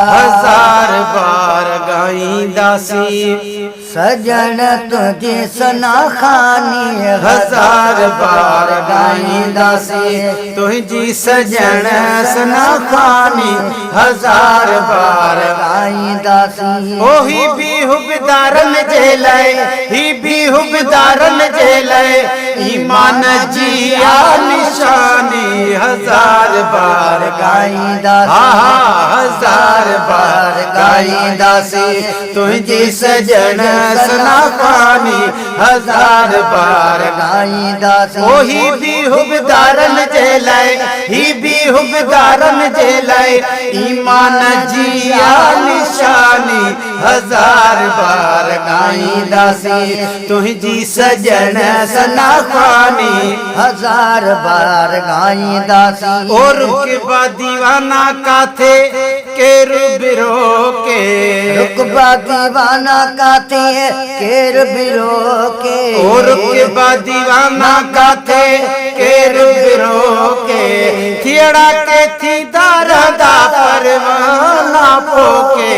हजार बार गाईंदा सी सजन तुझे सना खानी हजार बार गाईंदा सी तुझी सजन सना खानी हजार बार गाईंदा सी ओही भी हुबदारन जे लय ही भी हुबदारन जे लय ईमान जी आ निशानी हजार बार गाईंदा हजार बार गाईंदा सी तुझी सजन सना खानी हजार बार गाईंदा सी ओही भी हुबदारन जे लय ही भी हुबदारन जे लय ईमान जी आ निशानी हजार बार गाईंदा सी तुझी सजन सना खानी हजार बार गाईंदा सी और रुकबा दीवाना काथे केर बिरो के रुकबा दीवाना काथे केर बिरो के और रुकबा दीवाना काथे केर बिरो के थियड़ा के थी दारदा परवाना पोके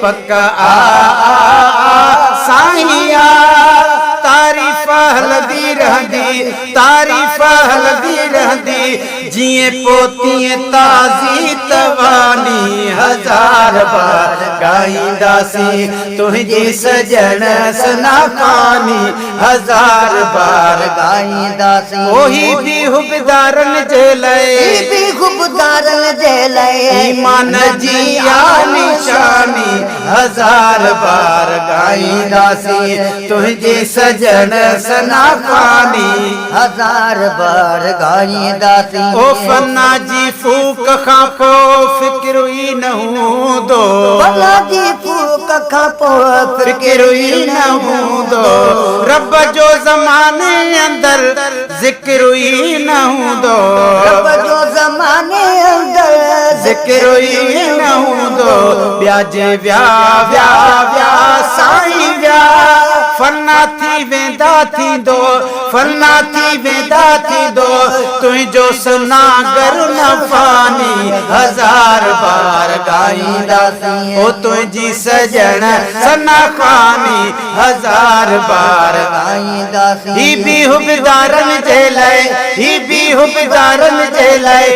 पक्का आ साईया तारीफ हलदी रहंदी तारीफ हलदी रहंदी जिए पोतीअ ताज़ी तवानी हजार बार गाईंदा सी तुझी सजन सना खानी हजार बार गाईंदा सी ओही भी हुबदारन जे लय भी खुबदारन जे लय ईमान जी आ निशानी हजार बार गाईंदा सी तुझी सजन सना खानी हजार बार गाईंदा सी ओ फन्ना जी फूक खां पो फिक्र ई न हूंदो फन्ना जी फूक खां पो फिक्र ई न हूंदो रब जो ज़माने अंदर ज़िक्र ई न हूंदो रब जो ज़माने अंदर ज़िक्र ई न हूंदो ॿिया जे व्या व्या व्या साईं व्या फन्ना थी वेंदा थींदो फन्ना थी वेंदा थींदो तुंहिंजो सनागर न फानी हजार बार गाईंदा सी ओ तुंहिंजी सजन सना खानी हजार बार गाईंदा सी ही भी हुबदारन जे लय ही भी हुबदारन जे लय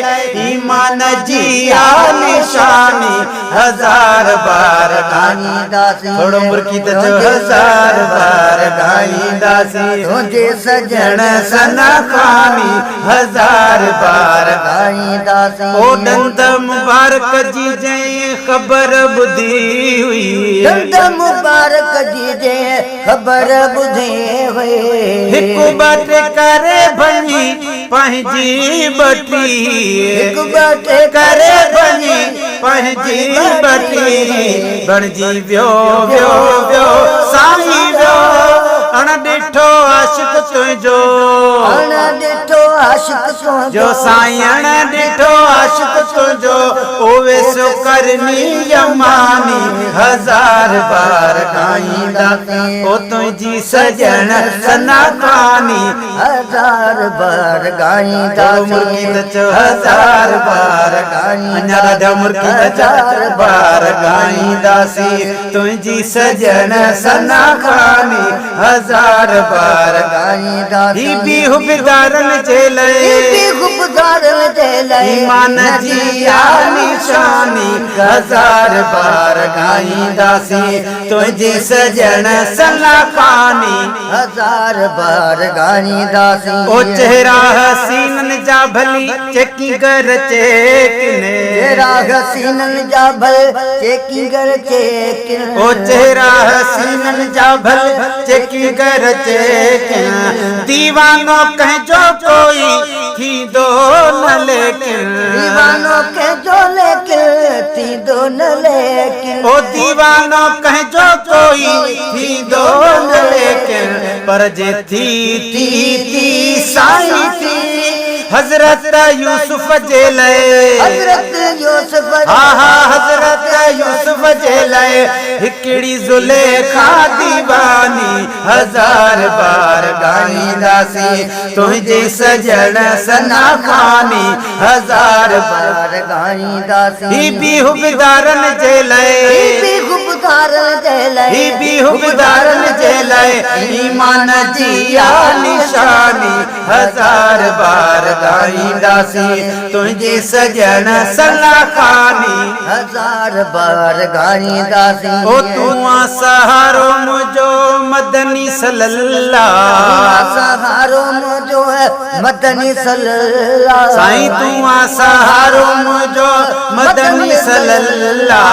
ईमान जी आ निशानी हजार बार गाईंदा सी थोड़ो मुर्की त चओ हजार बार गाईंदा सी तुझे सजन सना खानी हजार बार गाईंदा सी ओ दंद मुबारक जी जंहिं ख़बर ॿुधी हुई दंद मुबारक जी जे ख़बर ॿुधे हुई हिकु ॿ टे करे भञी पंहिंजी ॿटी हिकु ॿ टे करे भञी पंहिंजी ॿटी बणजी वियो वियो वियो साईं वियो अण ॾिठो आशिक तुंहिंजो अण ॾिठो आशिक तुंहिंजो जो साईं अण ॾिठो आशिक तुंहिंजो ओवे सो करनी यमानी हजार बार गाईंदा ओ तुंहिंजी सजन सना खानी हजार बार गाईंदा मुर्गी त चओ हजार बार अञा राजा मुर्गी त चार बार गाईंदा सी तुंहिंजी सजन सना खानी हजार बार गाईंदा ही भी हुबदारन जे लय खुबदारन जे लय ईमान जी आ निशानी हजार बार गाईंदा सी तुंहिंजी सजन सना खानी हजार बार गाईंदा सी ओ चेहरा हसीनन जा भली चेकी कर चेकने चेहरा हसीनन जा भल चेकी कर चेकने ओ चेहरा हसीनन जा भल चेकी कर चेकने दीवानो कहजो कोई थींदो न लेकिन दीवानो कहजो लेकिन थींदो न लेकिन ओ दीवानो कहजो कोई थींदो न लेकिन पर जे थी साईं थी हजरत यूसुफ जे लाए हजरत यूसुफ हजरत यूसुफ जे लाए हिकड़ी ज़ुलेखा दीवानी हज़ार बार गाईंदासीं तुंहिंजी सजण सना खानी हज़ार बार गाईंदासीं ही बि हुबदारन जे लाए ही बि हुबदारन जे लाए ईमान जी निशानी हज़ार बार गाईंदासीं तुंहिंजी सजण सना खानी हज़ार बार गाईंदासीं ओ तू सहारो मुझो मदनी सल्लल्लाह सहारो मुझो है मदनी सल्लल्लाह साईं तू सहारो मुझो मदनी सल्लल्लाह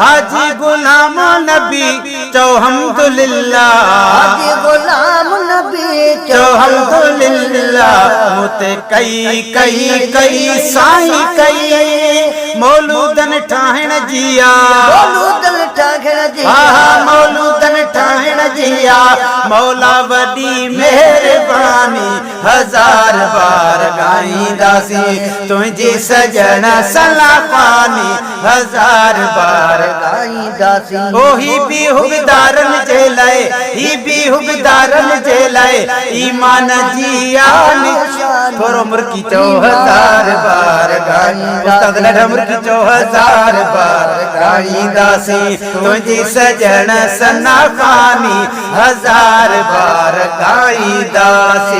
हाजी गुलाम नबी चो हम्दुलिल्लाह हाजी गुलाम नबी चो हम्दुलिल्लाह मुते कई कई कई साईं कई मौलूदन ठाहिण जिया मौलूदन ठाहिण जिया मौलूदन ठाहिण जिया मौला वॾी मेहरबानी हज़ार बार गाईंदासीं तुंहिंजी सजण सलाखानी हज़ार बार गाईंदासीं ओही बि हुबदारन जे लाए ही बि हुबदारन जे लाए ईमान जी निशानी थोरो मुर्की चो हज़ार बार गाईंदासीं उस्ताद मुर्की चो हज़ार बार गाईंदासीं तुंहिंजी सजण सना खानी हज़ार बार गाईंदासीं।